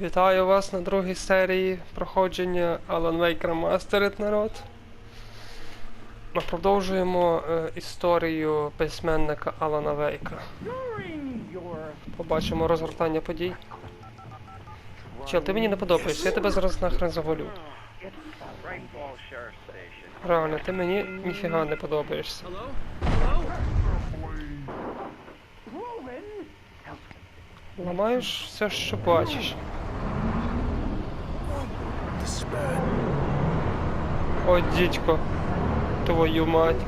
Вітаю вас на другій серії проходження Alan Wake Remastered, народ. Ми продовжуємо історію письменника Алана Вейка. Побачимо розгортання подій. Чел, ти мені не подобаєшся, я тебе зараз нахрен завалю. Реально, ти мені ніфіга не подобаєшся. Ламаєш все, що бачиш. О, дідько. Твою мать.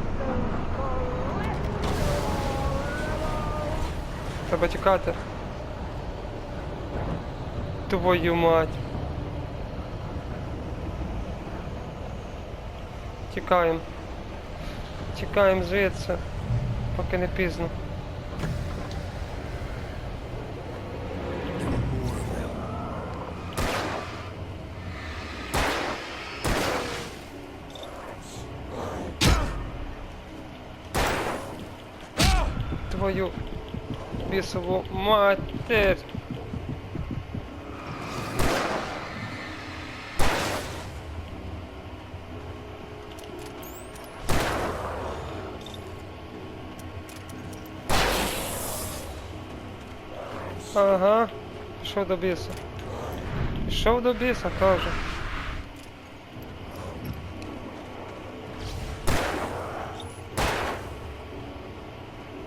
Треба тікати. Твою мать. Тікаємо. Тікаємо звідси, поки не пізно. Твою бісову матір. Ага, пішов до біса. Пішов до біса, кажу.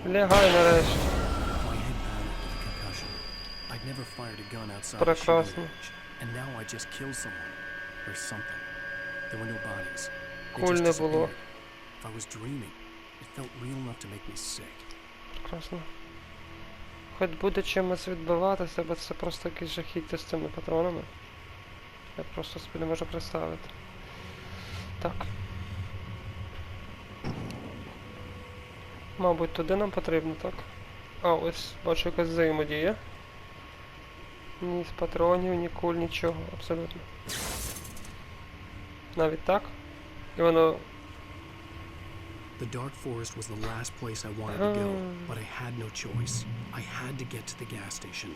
Лягай нарешті. Прекрасно. Куль не було. Прекрасно. Хоч буде чимось відбиватися, бо це просто якісь жахіття з цими патронами. Я просто собі не можу представити. Так. Мабуть, туди нам потрібно, так? А, ось, бачу якась взаємодія. Ні з патронів, ні куль, нічого, абсолютно. Навіть так. І воно... The dark forest was the last place I wanted to go, but I had no choice. I had to get to the gas station.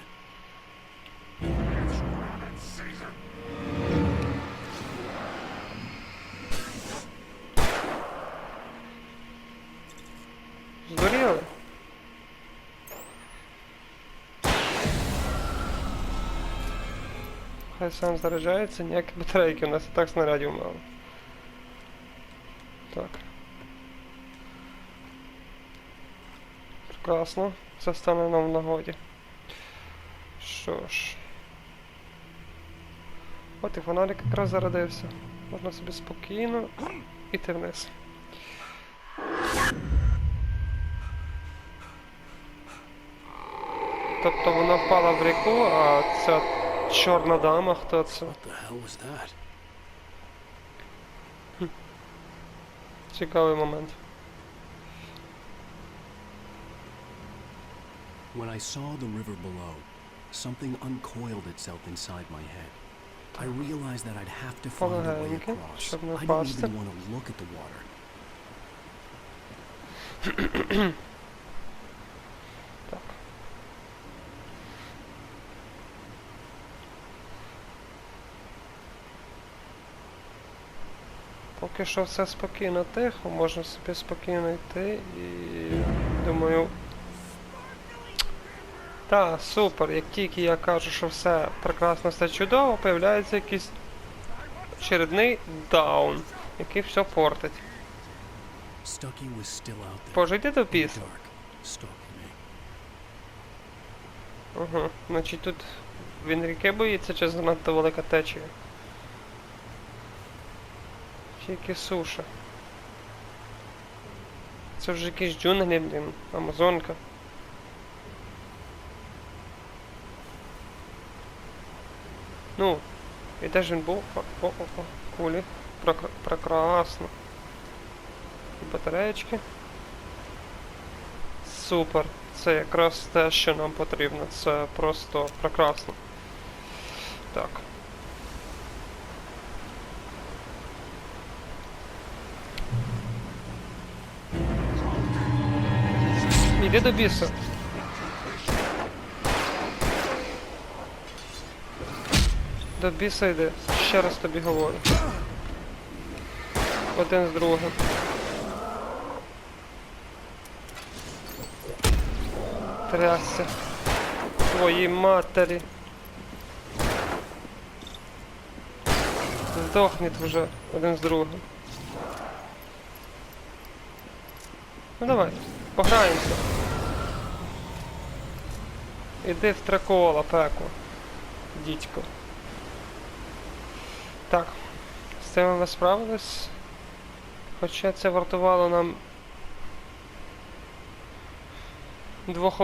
Здуріли? Хай сам заряджається, ніякі батарейки, у нас і так снарядів мало. Так. Прекрасно, це стане нам в нагоді. Що ж. От і фонарик якраз зарядився. Можна собі спокійно іти вниз. Тобто вона впала в ріку, а ця чорна дама, хто це? Цікавий момент. When I saw the river below, something uncoiled itself inside my head. I realized that I'd have to find a way across. I didn't even want to look at the water. Так. Поки що все спокійно, тихо, можна собі спокійно йти і думаю... Та, супер, як тільки я кажу, що все прекрасно, все чудово, появляється якийсь очередний даун, який все портить. Боже, йди до піса. Ага, значить тут він ріки боїться, чи занадто велика течія? Тільки суша. Це вже якісь джунглі, блін, Амазонка. Ну, і де ж він був? О, кулі. Прекрасно. І батареечки. Супер. Це якраз те, що нам потрібно. Це просто прекрасно. Так. Іди до біса. До біса йди. Ще раз тобі говорю. Один з другим. Трясся. Твоїй матері. Здохніть вже один з другим. Ну давай, пограємося. Іди в 3 кола, пекло. Дідько. Так. З цим ми справились. Хоча це вартувало нам двох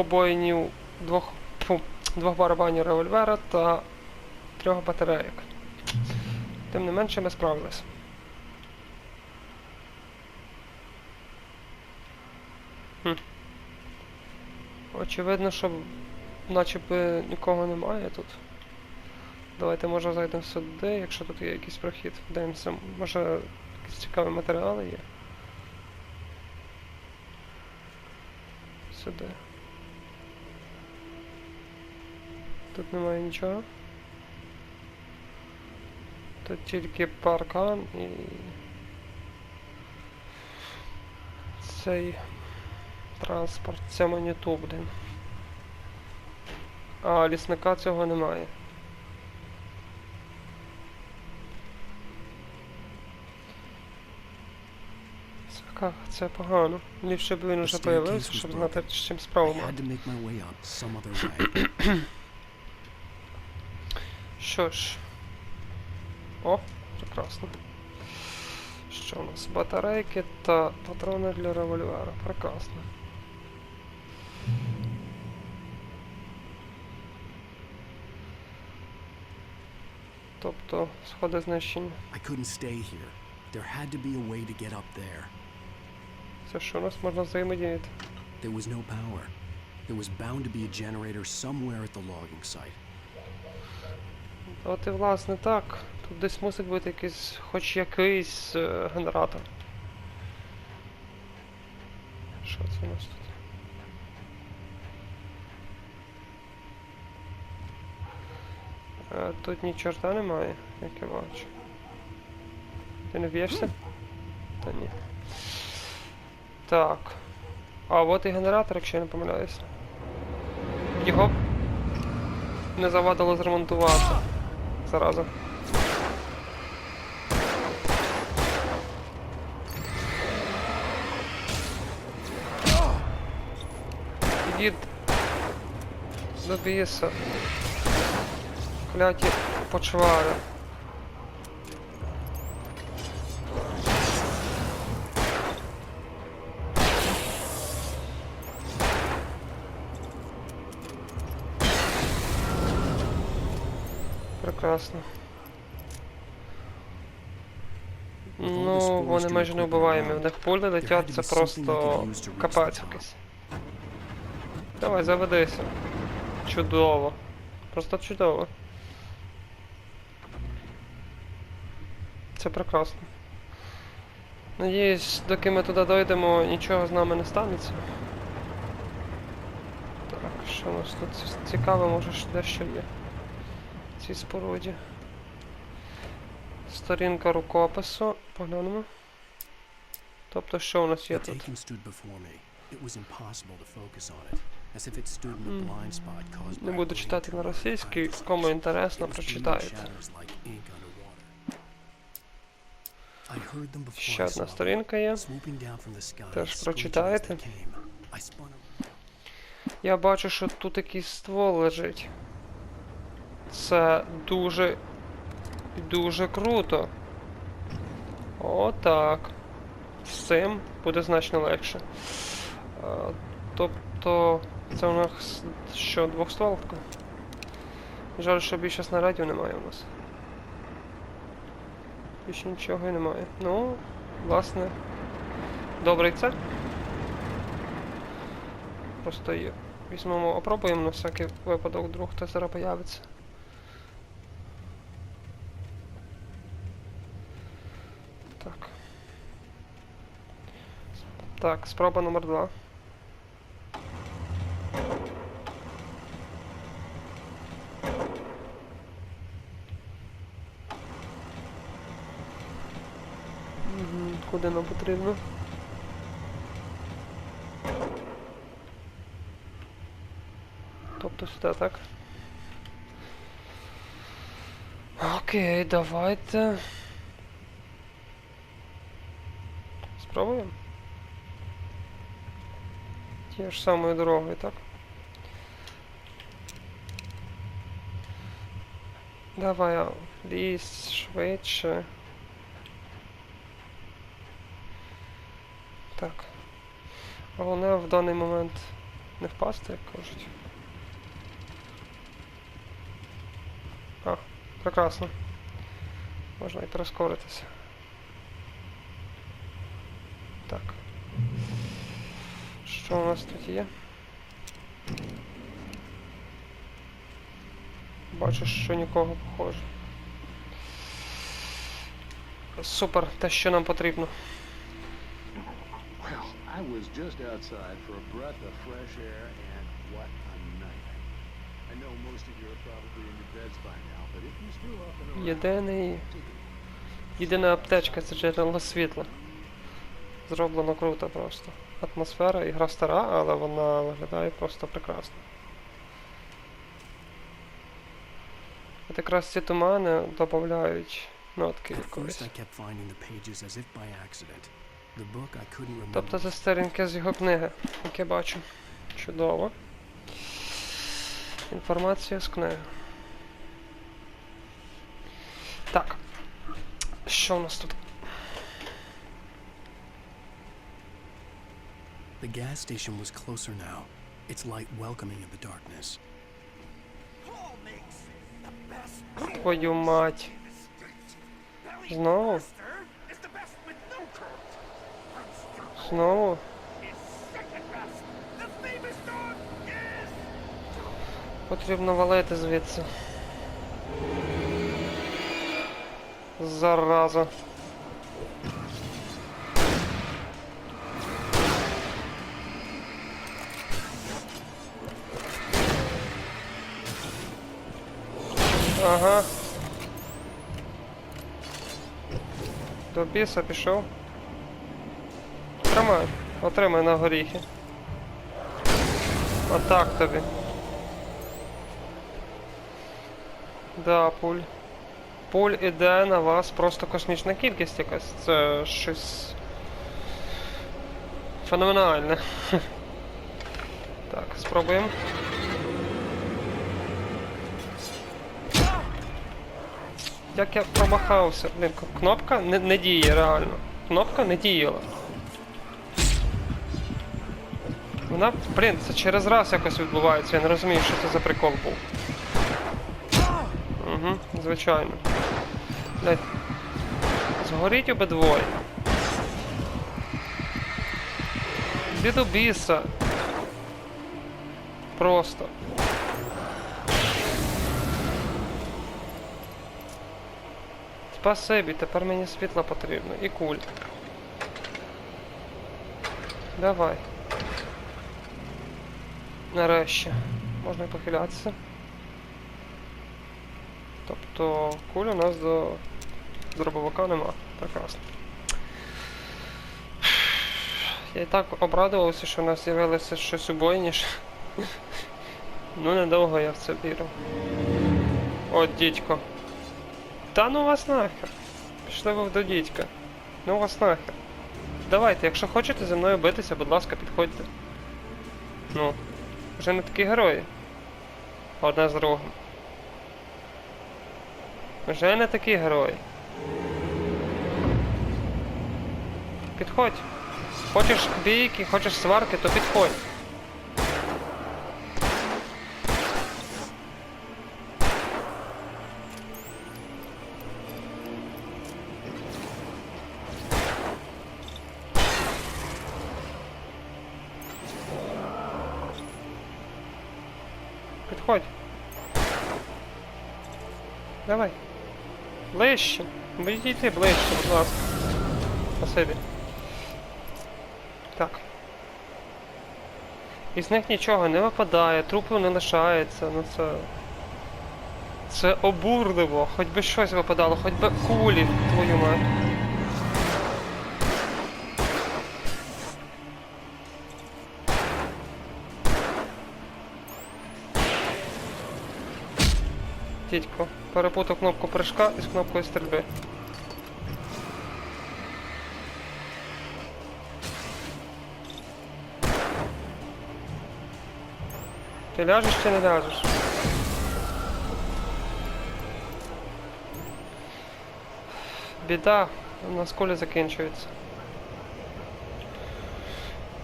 барабанів револьвера та 3 батарейок. Тим не менше ми справились. Очевидно, що начебто нікого немає тут. Давайте, може, зайдемо сюди, якщо тут є якийсь прохід. Дивимося, може якісь цікаві матеріали є. Сюди. Тут немає нічого. Тут тільки паркан і цей транспорт, це маніту, блін. А лісника цього немає. Це погано. Ліпше б він уже появився, щоб знати, з чим справу мати. Що ж. О, прекрасно. Що у нас? Батарейки та патрони для револьвера. Прекрасно. Тобто, сходи знищення. Це що у нас можна взаємодіяти? От і власне так. Тут десь мусить бути якийсь, хоч якийсь генератор. Що це у нас тут? Тут ні чорта немає, як я бачу. Ти не б'єшся? Та ні. Так. А от і генератор, якщо я не помиляюся. Його не завадило зремонтувати. Зараза. Дід. Добійся. Кляті почвари. Прекрасно. Ну, вони майже не вбиваємі. В них пулі летять, це просто капець якийсь. Давай, заведися. Чудово. Просто чудово. Це прекрасно. Надіюсь, доки ми туди дойдемо, нічого з нами не станеться. Так, що у нас тут цікаве, може дещо є. В цій споруді. Сторінка рукопису. Поглянемо. Тобто, що у нас є тут? Не буду читати на російській, кому інтересно, прочитаєте. Ще одна сторінка є. Теж прочитаєте. Я бачу, що тут якийсь ствол лежить. Це дуже круто. Отак. З цим буде значно легше. Тобто, це у нас що, двохстволка? Жаль, що більше снарядів немає у нас. Більше нічого і немає. Ну, власне, добре це. Просто її візьмемо, опробуємо на всякий випадок, вдруг хтось зараз появиться. Так. Так, спроба номер 2. куди нам потрібно. Тобто сюди, так? Окей, давайте. Спробуємо? Тією ж самою дорогою, так? Давай, лізь швидше. Так. Головне в даний момент не впасти, як кажуть. А, прекрасно. Можна і прискоритися. Так. Що у нас тут є? Бачу, що нікого похоже. Супер, те, що нам потрібно. I was just outside for a breath of fresh air, and what a night. I know most of you are probably in your beds by now, but if you're still up and around, Єдина аптечка — це джерело світла. Зроблено круто просто. Атмосфера, ігра стара, але вона виглядає просто прекрасно. От якраз ці тумани додають нотки якоїсь. Тобто це сторінки з його книги, як я бачу. Чудово. Інформація з книги. Так. Що у нас тут? The gas station was closer now, its light welcoming in the darkness. Твою мать. Знову? Знову? Потрібно валити звідси. Зараза. Ага. До біса пішов. Тримай. Отримай на горіхи. Отак тобі. Да, пуль. Пуль іде на вас просто космічна кількість якась. Це щось феноменальне. Так, спробуємо. Як я промахався. Блін, кнопка не діє реально. Кнопка не діяла. Вона, блін, це через раз якось відбувається. Я не розумію, що це за прикол був. Угу, звичайно. Блядь. Згоріть обидвоє. Іди до біса. Просто. Спасибі, тепер мені світла потрібно. І куль. Давай. Нарешті. Можна і похилятися. Тобто куль у нас до дробовика нема. Прекрасно. Я і так обрадувався, що в нас з'явилося щось убойніше. Ну, недовго я в це вірив. От, дідько. Та ну вас нахер. Пішли ви до дідька. Ну вас нахер. Давайте, якщо хочете зі мною битися, будь ласка, підходьте. Ну, вже не такі герої. Одне з другим. Вже не такі герої. Підходь. Хочеш бійки, хочеш сварки, то підходь. Підходь. Давай. Ближче. Будіть йти ближче, будь ласка. Спасибі. Так. Із них нічого не випадає, трупу не лишається, ну це... Це обурливо. Хоч би щось випадало, хоч би кулі, твою мать. Дідько, перепутав кнопку прыжка із кнопкою стрільби. Ти ляжеш чи не ляжеш? Біда, на скулі закінчується.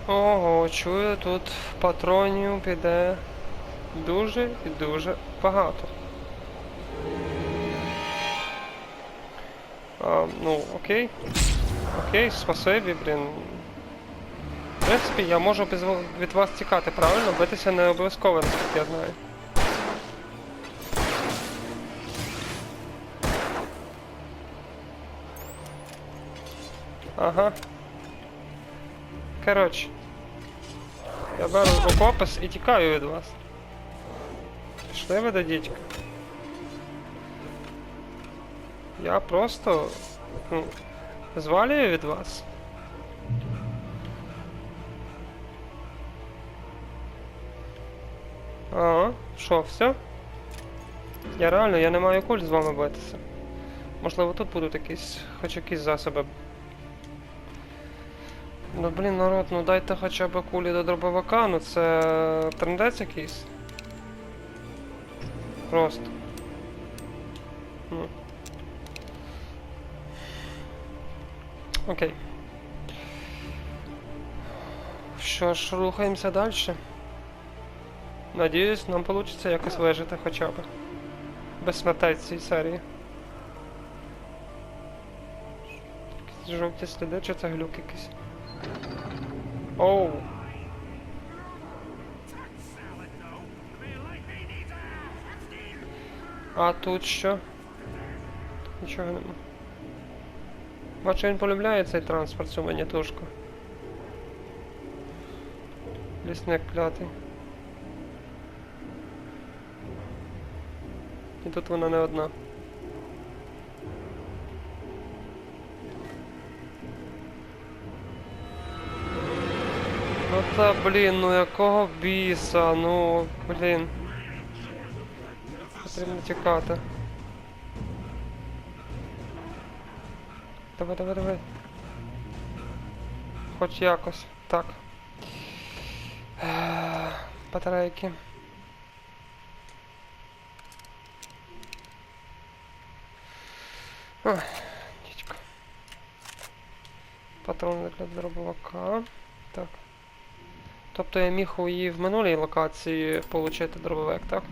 Ого, чую, тут патронів піде дуже і дуже багато. Ну, окей. Окей, спасибі, блін. В принципі, я можу від вас тікати, правильно? Битися не обов'язково, наскільки я знаю. Ага. Коротше. Я беру рукопис і тікаю від вас. Пішли ви до дідька. Я просто... ну, звалюю від вас. Ага, що, все? Я не маю куль з вами битися. Можливо, тут будуть якісь, хоч якісь засоби. Ну блін, народ, ну дайте хоча б кулі до дробовика, ну це трендець якийсь. Просто. Ну. Окей. Що ж, рухаємося далі. Надіюсь, нам вийде якось вижити хоча б. Без смертей цієї серії. Якісь жовті сліди, чи це глюк якийсь? Оу. А тут що? Тут нічого нема. Бачу, він полюбляє цей транспорт, цю манітушку. Лісник клятий. І тут вона не одна. Ну та блін, ну якого біса, ну блін. Потрібно тікати. Давай. Хоч якось. Так. Батарейки. Ой, дідько. Патрони для дробовика. Так. Тобто я міг у її в минулій локації отримати дробовик, так?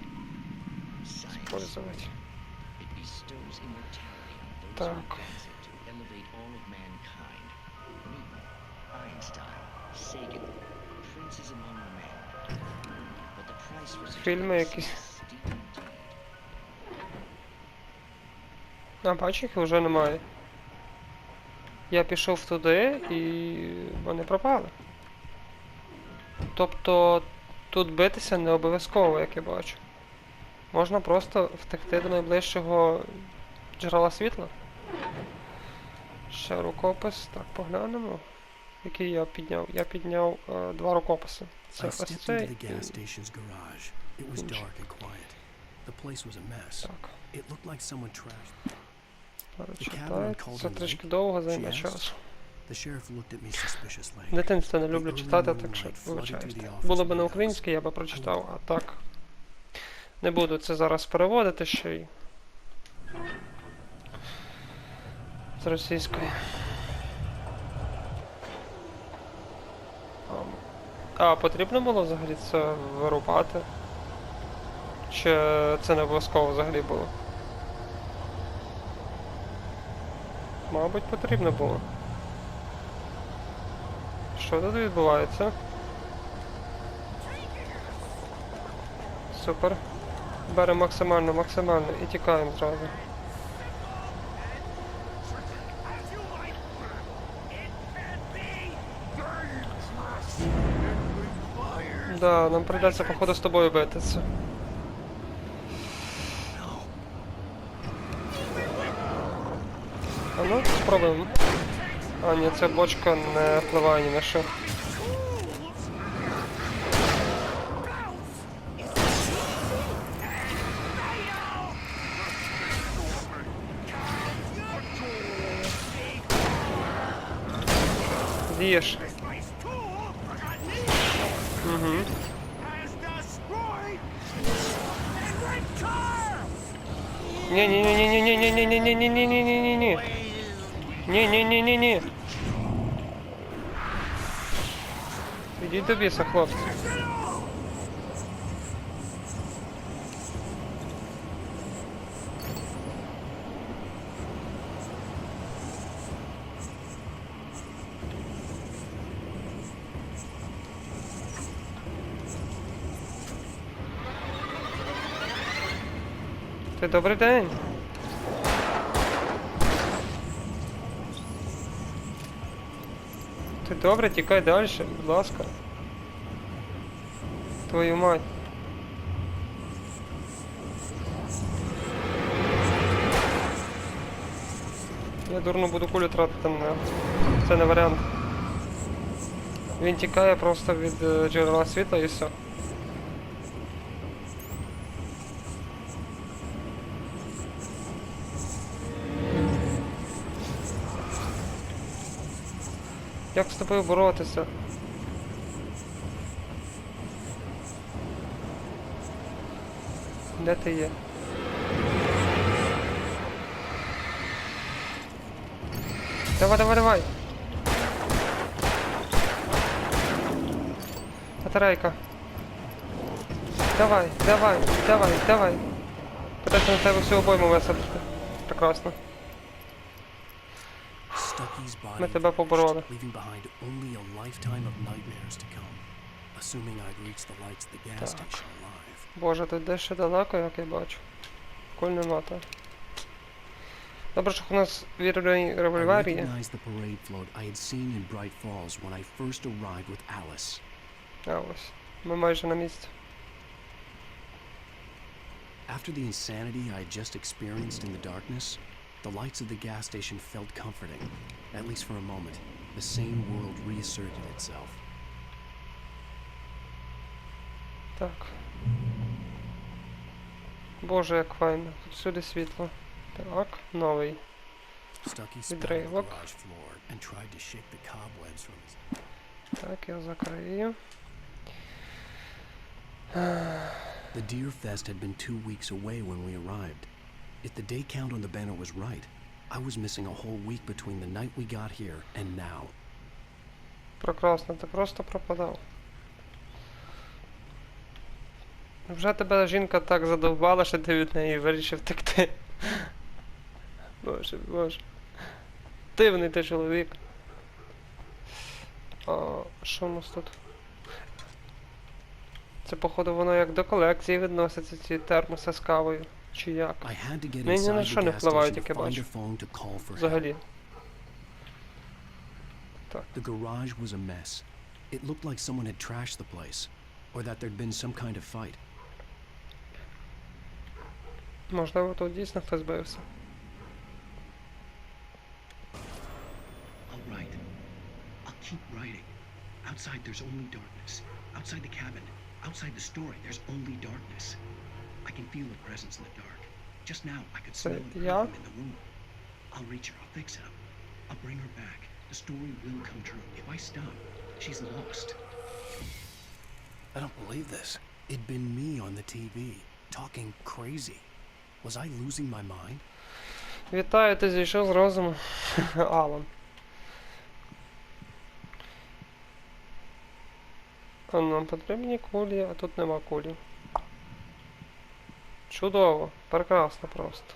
Использовать. Так. Фільми якісь. А, бачу, їх вже немає. Я пішов туди і вони пропали. Тобто тут битися не обов'язково, як я бачу. Можна просто втекти до найближчого джерела світла. Ще рукопис. Так, поглянемо. Який я підняв? Я підняв два рукописи. Це ось цей. Так. Читається. Це трішки довго займе часу. В дитинстві не люблю читати, так що вибачайте. Було б на українській, я би прочитав, а так не буду це зараз переводити ще й з російської. А потрібно було взагалі це вирубати? Чи це не обов'язково взагалі було? Мабуть, потрібно було. Що тут відбувається? Супер. Беремо максимально і тікаємо зразу. Да, нам прийдеться походу з тобою битися. А ну, спробуємо. А, ні, ця бочка не впливає ні на що. З'їж. Угу. Ні-ні-ні-ні-ні-ні-ні-ні-ні-ні-ні-ні-ні-ні. Ні-ні-ні-ні-ні. Ідіть до біса, хлопці. Ти добрий день. Ти добре, тікай далі, будь ласка. Твою мать. Я дурно буду кулю тратити на нього. Це не варіант. Він тікає просто від джерела світла і все. Як з тобою боротися? Де ти є? Давай, давай, давай! Батарейка. Давай, давай, давай, давай. Питайся на тебе всю обойму висадити. Прекрасно. Ми тебе побороли. Так. Боже, тут дещо далеко, як я бачу. Куль нема, так. Добре, що у нас вірний револьвер є. А ось. Ми майже на місці. After the insanity I had just experienced in the darkness, the lights of the gas station felt comforting. At least for a moment, the sane world reasserted itself. Так. Боже, як файно. Тут всюди світло. Так, новий. Відривок. Так, я закрию. The Deer Fest had been 2 weeks away when we arrived. If the day count on the banner was right, I was missing a whole week between the night we got here and now. Прекрасно, ти просто пропадав. Вже тебе жінка так задовбала, що ти від неї вирішив втекти. Боже, боже. Дивний ти чоловік. А що у нас тут? Це, походу, воно як до колекції відноситься, ці термоси з кавою. Чи як? Мені ні на що не впливають, як я бачу. Взагалі. Так. The garage was a mess. It looked like someone had trashed the place, or that there'd been some kind of fight. Можливо, тут дійсно хтось бився. I'll write. I'll keep writing. Outside there's only darkness. Outside the cabin. Outside the story, there's only darkness. I can feel a presence in the dark. Just now, I could smell it breathing in the room. I'll reach her. I'll fix it up. I'll bring her back. The story will come true. If I stop, she's lost. I don't believe this. It'd been me on the TV, talking crazy. Was I losing my mind? Вітаю, ти зійшов з розуму, Алан. А нам потрібні кулі, а тут нема кулі. Чудово, прекрасно просто.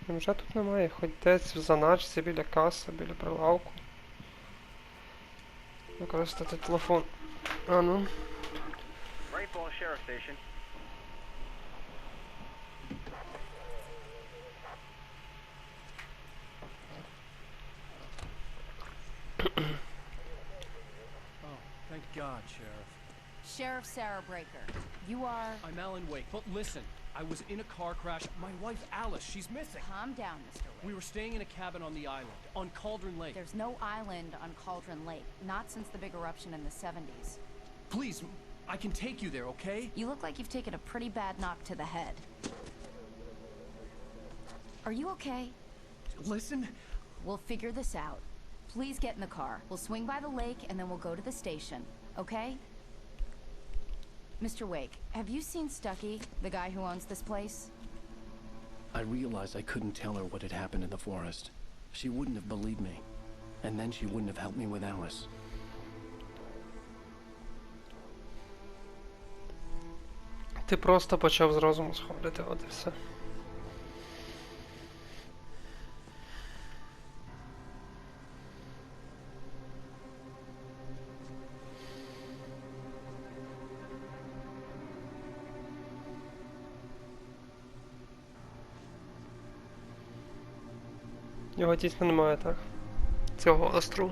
Вже тут немає, хоч десь в заначці, біля каси, біля прилавку. Використати телефон. А ну. Thank God, Sheriff. Sheriff Sarah Breaker. You are... I'm Alan Wake, but listen. I was in a car crash. My wife, Alice, she's missing. Calm down, Mr. Wake. We were staying in a cabin on the island, on Cauldron Lake. There's no island on Cauldron Lake. Not since the big eruption in the 70s. Please, I can take you there, okay? You look like you've taken a pretty bad knock to the head. Are you okay? Listen, We'll figure this out. Please get in the car. We'll swing by the lake and then we'll go to the station. Okay? Mr. Wake, have you seen Stucky, the guy who owns this place? I realized I couldn't tell her what had happened in the forest. She wouldn't have believed me. And then she wouldn't have helped me with Alice. Ти просто почав з розуму сходити, от і все. Його дійсно немає, так? Цього остру.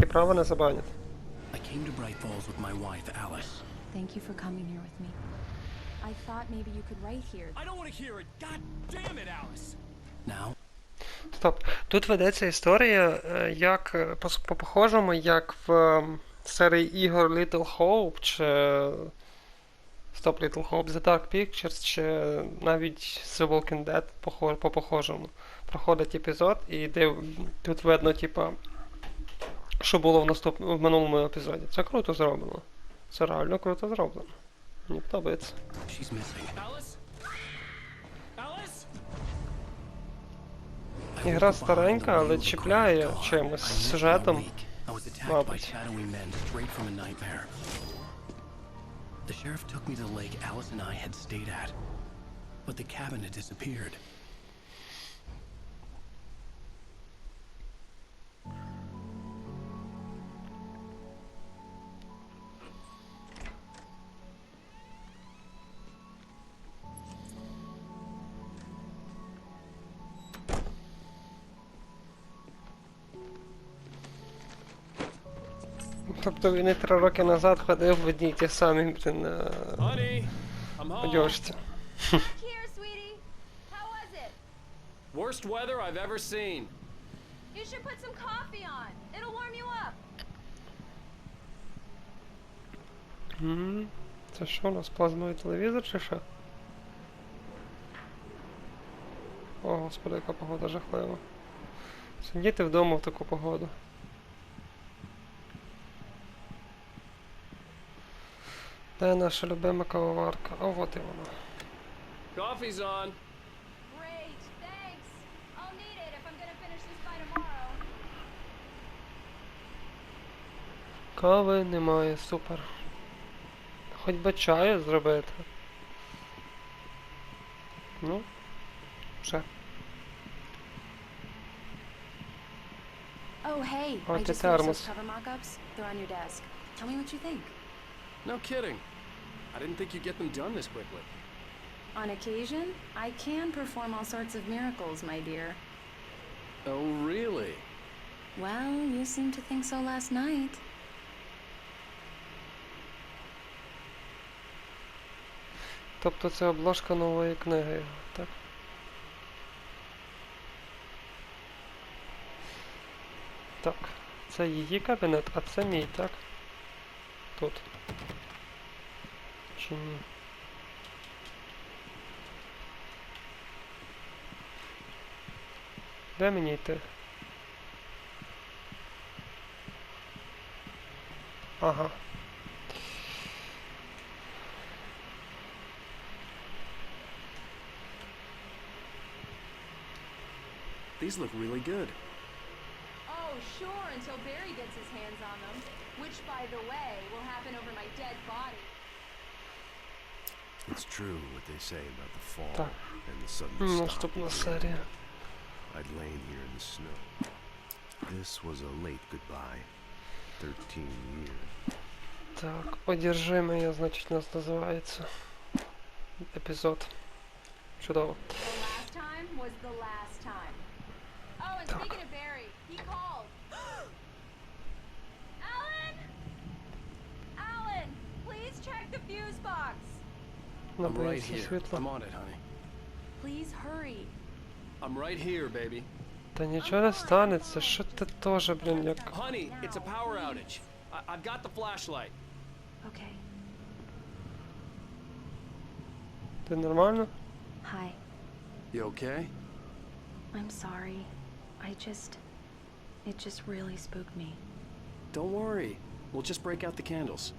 Право не забанять. I came to Bright Falls with my wife, Alice. Thank you for coming here with me. I thought maybe you could write here. I don't want to hear it. God damn it, Alice. Now, Стоп. Тут ведеться історія, як по похожому, як в серії ігор Little Hope, чи Little Hope, The Dark Pictures, чи навіть The Walking Dead по похожому. Проходить епізод, і де тут видно, типа, що було в минулому епізоді. Це круто зроблено. Це реально круто зроблено. Мені подобається. she's missing. Alice? Alice? Ігра старенька, але чіпляє чимось сюжетом. I was attacked by Мабуть. shadowy men straight from a nightmare. The sheriff took me to the lake Alice and I had stayed at, but the cabin had disappeared. Тобто він і 3 роки назад ходив в одній ті самі, блін, Honey, I'm home. одежці. Here, sweetie. How was it? Worst weather I've ever seen. You should put some coffee on. It'll warm you up. Це що у нас, плазмовий телевізор чи що? О, господи, яка погода жахлива. Сидіти вдома в таку погоду. Де наша любима кавоварка? А от і вона. Coffee's on. Great, thanks. I'll need it if I'm gonna finish this by tomorrow. Кави немає, супер. Хоч би чаю зробити. Ну, вже. Oh, hey. Oh, I the just finished thermos. those cover mock-ups. They're on your desk. Tell me what you think. No kidding. I didn't think you'd get them done this quickly. On occasion, I can perform all sorts of miracles, my dear. Oh, really? Well, you seemed to think so last night. Тобто це обложка нової книги, так? Так, це її кабінет, а це мій, так? Тут. Чи ні? Де мені йти? Ага. These look really good. Oh, sure, until Barry gets his hands on them. Which, by the way, will happen over my dead body. It's true what they say about the fall Так. and the sudden stop. Наступна серія. I'd lain here in the snow. This was a late goodbye. 13 years. Так, одержимі, значить, нас називається. Епізод. Чудово. The last time was the last time. Oh, and speaking of Barry, he called. Alan! Alan, please check the fuse box. I'm right Набирається here. світло. I'm on it, honey. Please hurry. I'm right here, baby. Та нічого не станеться, що ти теж, блін, як... Honey, it's a power outage. I've got the flashlight. Okay. Ти нормально? Hi. You okay? I'm sorry. It just really spooked me. Don't worry. We'll just break out the candles.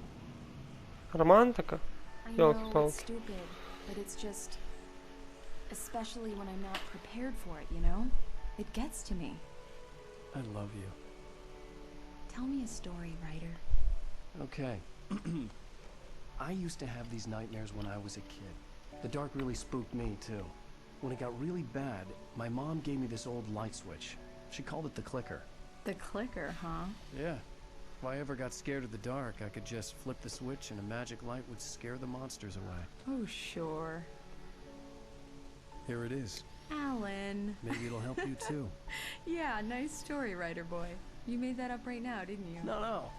Романтика? I know Ёлки-палки. it's stupid, but it's just... Especially when I'm not prepared for it, you know? It gets to me. I love you. Tell me a story, writer. Okay. I used to have these nightmares when I was a kid. The dark really spooked me, too. When it got really bad, my mom gave me this old light switch. She called it the clicker. The clicker, huh? Yeah. If I ever got scared of the dark, I could just flip the switch and a magic light would scare the monsters away. Oh, sure. Here it is. Alan. Maybe it'll help you, too. Yeah, nice story, writer boy. You made that up right now, didn't you? No.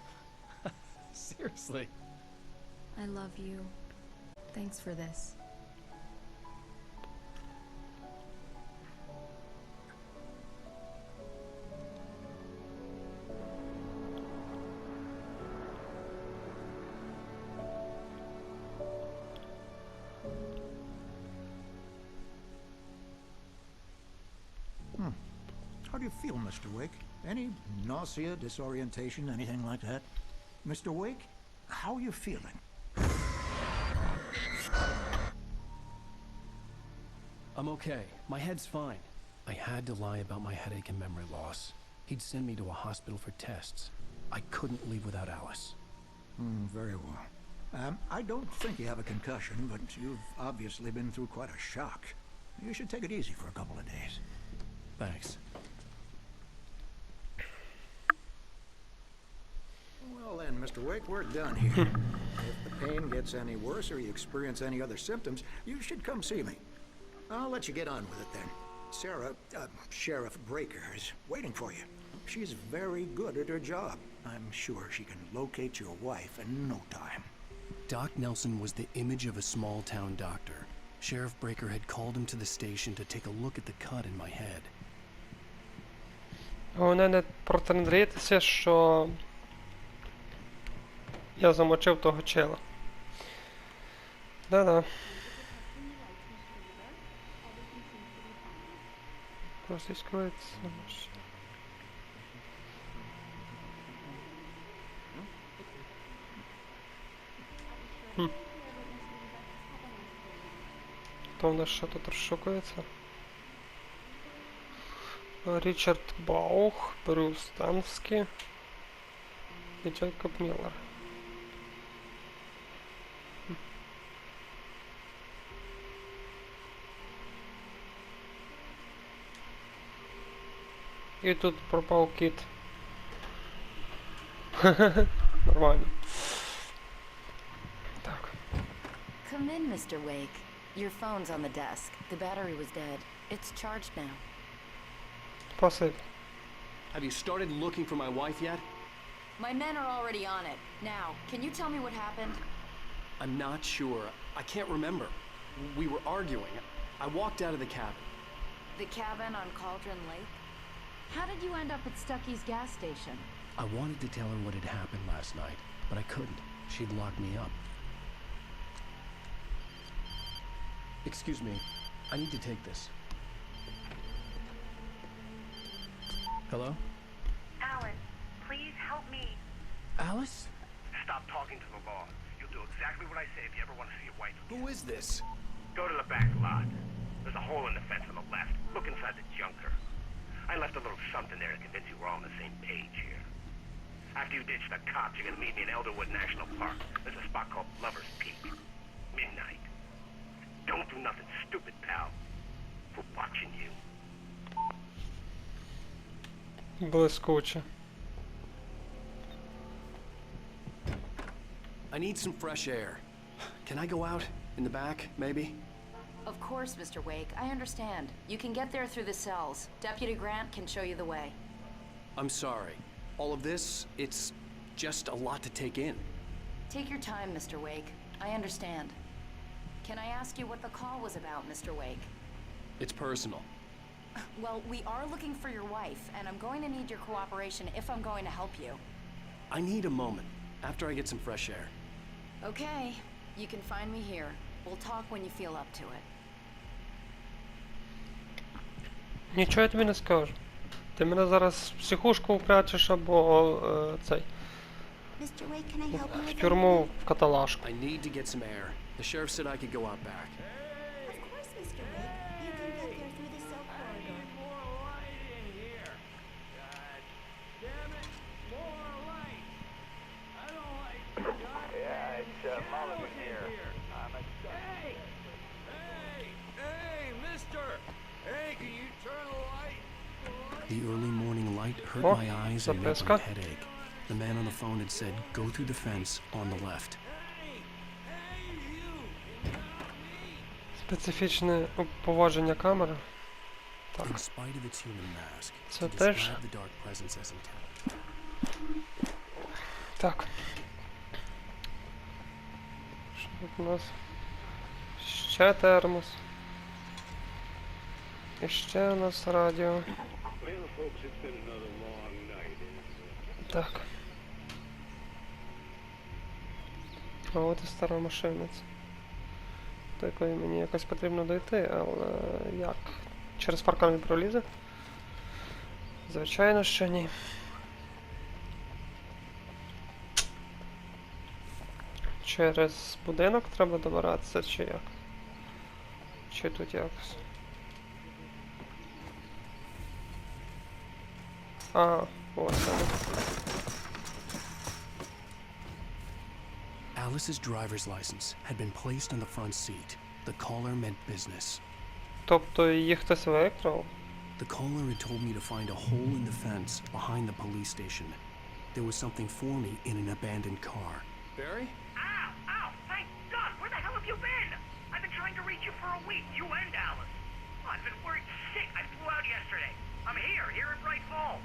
Seriously. I love you. Thanks for this. How do you feel, Mr. Wake? Any nausea, disorientation, anything like that? Mr. Wake, how are you feeling? I'm okay. My head's fine. I had to lie about my headache and memory loss. He'd send me to a hospital for tests. I couldn't leave without Alice. Very well. I don't think you have a concussion, but you've obviously been through quite a shock. You should take it easy for a couple of days. Thanks. Well then, Mr. Wake, we're done here. If the pain gets any worse or you experience any other symptoms, you should come see me. I'll let you get on with it then. Sarah, Sheriff Breaker, is waiting for you. She's very good at her job. I'm sure she can locate your wife in no time. Doc Nelson was the image of a small-town doctor. Sheriff Breaker had called him to the station to take a look at the cut in my head. Головне не протендритися, що я замочив того чела. Да-да. Російською це... То в нас що тут розшукується? Річард Баух, Брюс Танський і Джейкоб Міллер. І тут пропав кіт. Нормально. Так. Come in, Mr. Wake. Your phone's on the desk. The battery was dead. It's charged now. Спасибо. Have you started looking for my wife yet? My men are already on it. Now, can you tell me what happened? I'm not sure. I can't remember. We were arguing. I walked out of the cabin. The cabin on Cauldron Lake? How did you end up at Stucky's gas station? I wanted to tell her what had happened last night, but I couldn't. She'd locked me up. Excuse me. I need to take this. Hello? Alan, please help me. Alice? Stop talking to the law. You'll do exactly what I say if you ever want to see your wife. Who is this? Go to the back lot. There's a hole in the fence on the left. Look inside the junker. I left a little something there to convince you we're all on the same page here. After you ditch the cops, you're gonna meet me in Elderwood National Park. There's a spot called Lover's Peak. Midnight. Don't do nothing stupid, pal. We're watching you. Блискуче. I need some fresh air. Can I go out? In the back, maybe? Of course, Mr. Wake. I understand. You can get there through the cells. Deputy Grant can show you the way. I'm sorry. All of this, it's just a lot to take in. Take your time, Mr. Wake. I understand. Can I ask you what the call was about, Mr. Wake? It's personal. Well, we are looking for your wife, and I'm going to need your cooperation if I'm going to help you. I need a moment, after I get some fresh air. Okay. You can find me here. We'll talk when you feel up to it. Нічого я тобі не скажу. Ти мене зараз в психушку впрячеш або цей. В тюрму в каталажку. I need to get some air. The sheriff said I could go out back. Of course, Mr. Wake. You can get there through the cell corridor. More light in here. God damn it. More light. I don't like dark. Yeah, it's Mulligan here. I'm a... Hey, mister. Hey, can you turn the light? The early morning light hurt Oh, my eyes and made my zapleska. headache. The man on the phone had said, go through the fence on the left. Специфічне поводження камери. Так. In spite of its human mask, Це to теж. describe the dark presence as intelligent. Так. Що тут у нас? Ще термос. І ще у нас радіо. Well, folks, it's been another long night. Так. А от і стара машинниця. До якої мені якось потрібно дойти, але як? Через паркан він пролізе? Звичайно, що ні. Через будинок треба добиратися, чи як? Чи тут якось? Ага, ось воно. Alice's driver's license had been placed on the front seat. The caller meant business. Тобто її хтось викрав? The caller had told me to find a hole in the fence behind the police station. There was something for me in an abandoned car. Barry? Ow! Ow! Thank God! Where the hell have you been? I've been trying to reach you for a week, you and Alice. I've been worried sick. I flew out yesterday. I'm here in Bright Falls.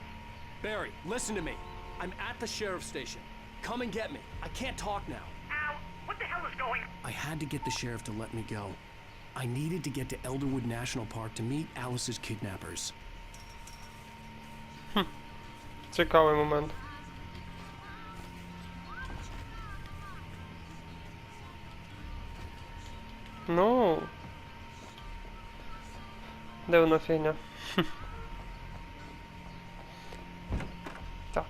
Barry, listen to me. I'm at the sheriff's station. Come and get me. I can't talk now. Ow! What the hell is going on? I had to get the sheriff to let me go. I needed to get to Elderwood National Park to meet Alice's kidnappers. Цікавий момент. Ну. Дивна фігня. Так.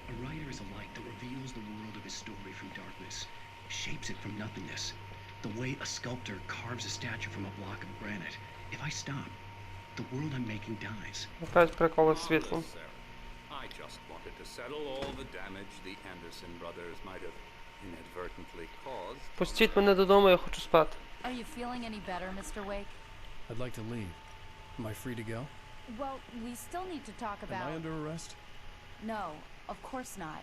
A writer is a light that reveals the world of his story from darkness, shapes it from nothingness. The way a sculptor carves a statue from a block of granite. If I stop, the world I'm making dies. Опять приколи з світлом. I just wanted to settle all the damage the Anderson brothers might have inadvertently caused. Пустіть мене додому, я хочу спати. Are you feeling any better, Mr. Wake? I'd like to leave. Am I free to go? Well, we still need to talk about... Am I under arrest? No, of course not.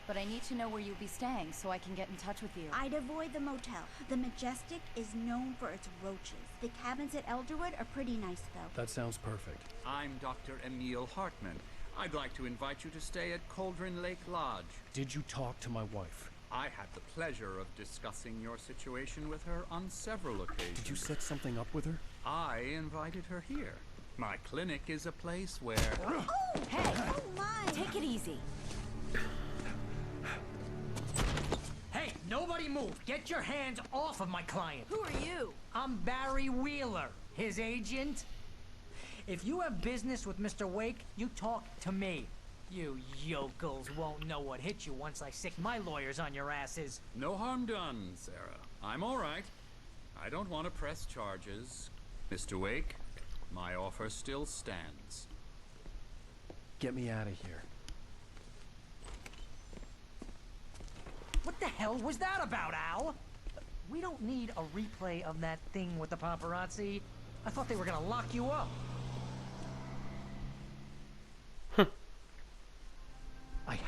But I need to know where you'll be staying so I can get in touch with you. I'd avoid the motel. The Majestic is known for its roaches. The cabins at Elderwood are pretty nice, though. That sounds perfect. I'm Dr. Emil Hartman. I'd like to invite you to stay at Cauldron Lake Lodge. Did you talk to my wife? I had the pleasure of discussing your situation with her on several occasions. Did you set something up with her? I invited her here. My clinic is a place where... Hey! Oh, my! Take it easy. Hey, nobody move! Get your hands off of my client! Who are you? I'm Barry Wheeler, his agent. If you have business with Mr. Wake, you talk to me. You yokels won't know what hit you once I sick my lawyers on your asses. No harm done, Sarah. I'm all right. I don't want to press charges. Mr. Wake, my offer still stands. Get me out of here. What the hell was that about, Al? We don't need a replay of that thing with the paparazzi. I thought they were gonna lock you up.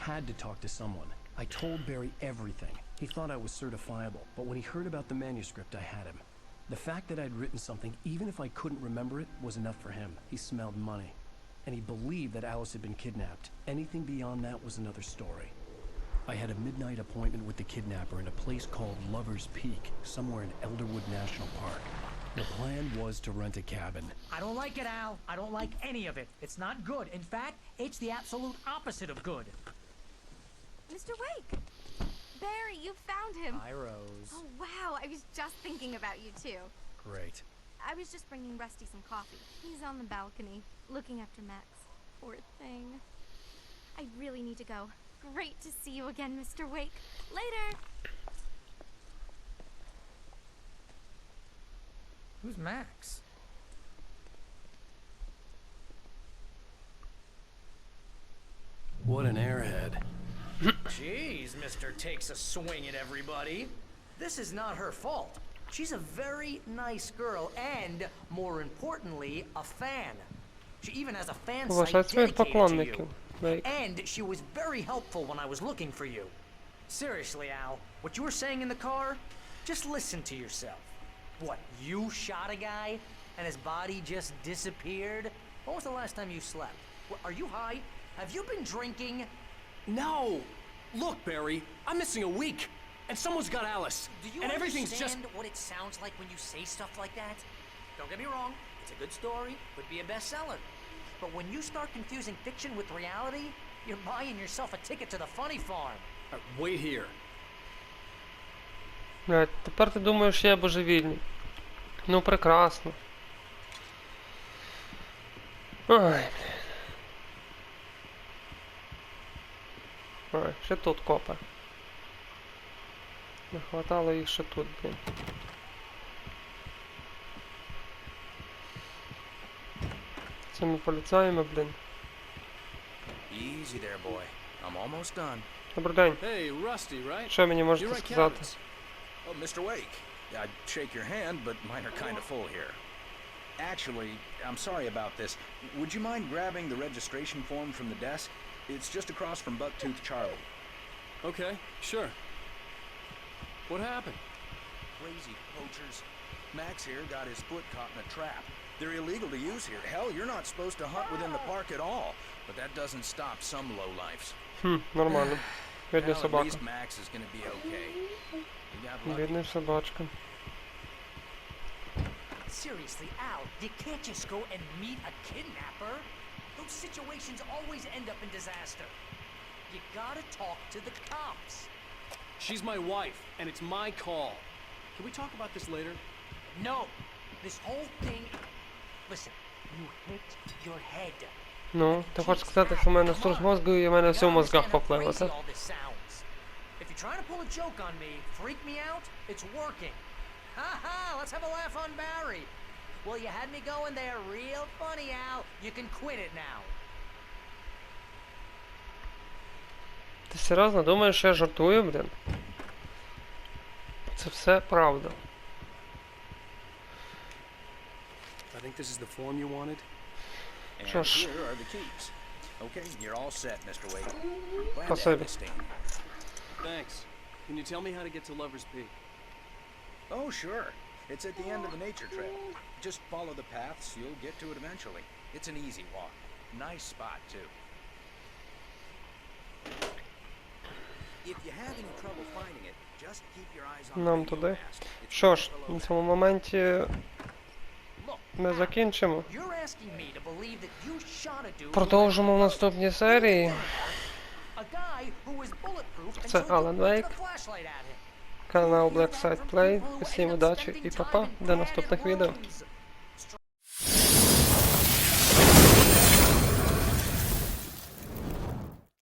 had to talk to someone. I told Barry everything. He thought I was certifiable, but when he heard about the manuscript, I had him. The fact that I'd written something, even if I couldn't remember it, was enough for him. He smelled money. And he believed that Alice had been kidnapped. Anything beyond that was another story. I had a midnight appointment with the kidnapper in a place called Lover's Peak, somewhere in Elderwood National Park. The plan was to rent a cabin. I don't like it, Al. I don't like any of it. It's not good. In fact, it's the absolute opposite of good. Mr. Wake! Barry, you found him! Hi, Rose. Oh, wow, I was just thinking about you, too. Great. I was just bringing Rusty some coffee. He's on the balcony, looking after Max. Poor thing. I really need to go. Great to see you again, Mr. Wake. Later! Who's Max? What an airhead. Jeez, Mr. Takes a swing at everybody. This is not her fault. She's a very nice girl and, more importantly, a fan. She even has a fan site dedicated to you. And she was very helpful when I was looking for you. Seriously, Al, what you were saying in the car, just listen to yourself. What, you shot a guy and his body just disappeared? When was the last time you slept? Are you high? Have you been drinking? No! Look, Barry, I'm missing a week, and someone's got Alice. Do you and everything's just what it sounds like when you say stuff like that? Don't get me wrong, it's a good story, could be a bestseller. But when you start confusing fiction with reality, you're buying yourself a ticket to the funny farm. Wait here. Тепер ти думаєш, що я божевільний. Ну, прекрасно. Ой. Ой, ще тут копи. Не хватало їх ще тут, блін. Цими поліцаями, блін. Easy there, boy. I'm almost done. Добрий день. Hey, Rusty, right? Що мені можете сказати? Oh, Mr. Wake. I'd shake your hand, but mine are kind of full here. Actually, I'm sorry about this. Would you mind grabbing the registration form from the desk? It's just across from Bucktooth Charlie. Okay, sure. What happened? Crazy poachers. Max here got his foot caught in a trap. They're illegal to use here. Hell, you're not supposed to hunt within the park at all. But that doesn't stop some lowlifes. Нормально. Бідний Well, at собака. least Max is gonna be okay. You got lucky. Бідний собачка. Seriously, Al, you can't just go and meet a kidnapper. Those situations always end up in disaster. You gotta talk to the cops. She's my wife, and it's my call. Can we talk about this later? No, this whole thing... Listen, you hit your head. Ну, ти хочеш сказати, що в мене струс мозку і в мене все в мозгах попливо, так? If you're trying to pull a joke on me, freak me out, it's working. Ha-ha, let's have a laugh on Barry. Well, you had me going there real funny, Al. You can quit it now. Ти серйозно думаєш, що я жартую, блін? Це все правда. I think this is the form you wanted. And Shush. here are the keys. Okay, you're all set, Mr. Wake. Glad to have Спасибо. you stand. Thanks. Can you tell me how to get to Lover's Peak? Oh, sure. It's at the end of the nature trail. Just follow the paths, you'll get to it eventually. It's an easy walk. Nice spot, too. If you have any trouble finding it, just keep your eyes on Нам the туди. mast. It's Що ж, right below на that. цьому моменті ми закінчимо. You're asking me to believe that you shot a dude. Продовжимо в наступній серії. A guy who was bulletproof and Це so you Alan pointed Wake. a flashlight at him. Канал Black Side Play. Усім удачі і па-па. До наступних відео.